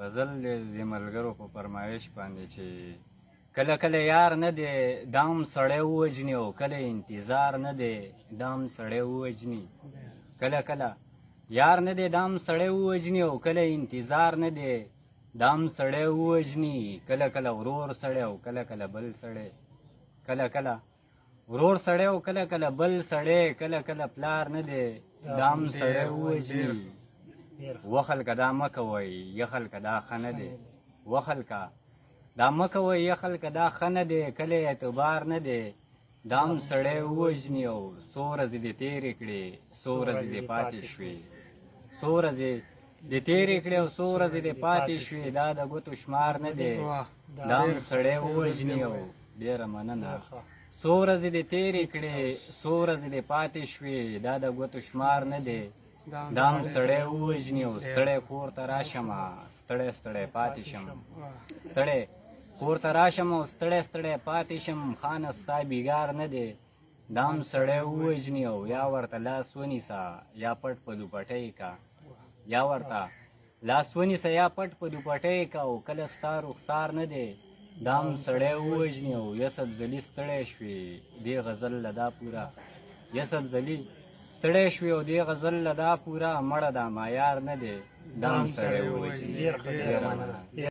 غزل د ملګرو په فرمایش باندې چې کله کله یار نه دی دام سړی ووجني او کله انتظار نه دی دام سړی ووجني کله کله یار نه دی دام سړی ووجني او کله انتظار نه دی دام سړی ووجني کله کله ورور سړی او کله کله بل سړی کله کله ورور سړی او کله کله بل سړی کله کله پلار نه دی دام سړی ووجني وخلکه دا مه کوئ یا خلکه دا ښه نه دی وخلکه دا مه کوئ یا خلکه دا ښه نه دی کله اعتبار نه دی دام سړی ووژني او څو ورځې دې تېرې کړې څو ورځې دې پاتې شوې څو ورځې دې تېرې کړې او څو ورځې دې پاتې شوې دا د ګوتو شمار نه دی دام سړی ووژني او ډېره مننه څو ورځې دې تېرې کړې څو ورځې دې پاتې شوې دا د ګوتو شمار نه دی دام سړی ووژني او ستړی کور ته راشمه ستړی ستړی پاتې شم ستړی کور ته راشم او ستړی ستړی پاتې شم خانه ستا بیګار نه دی دام سړی ووژني او یا ورته لاس ونیسه یا پټ په دوپټۍ کا یا ورته لاس ونیسه یا پټ په دوپټۍ کا او کله ستا رخسار نه دی دام سړی ووژني او یسب زلي ستړی شوې دې غزل له دا پوره یسب زلي ستړی شوې او دې غزل له دا پوره مړه دا معیار نه دی دام سړی ووژني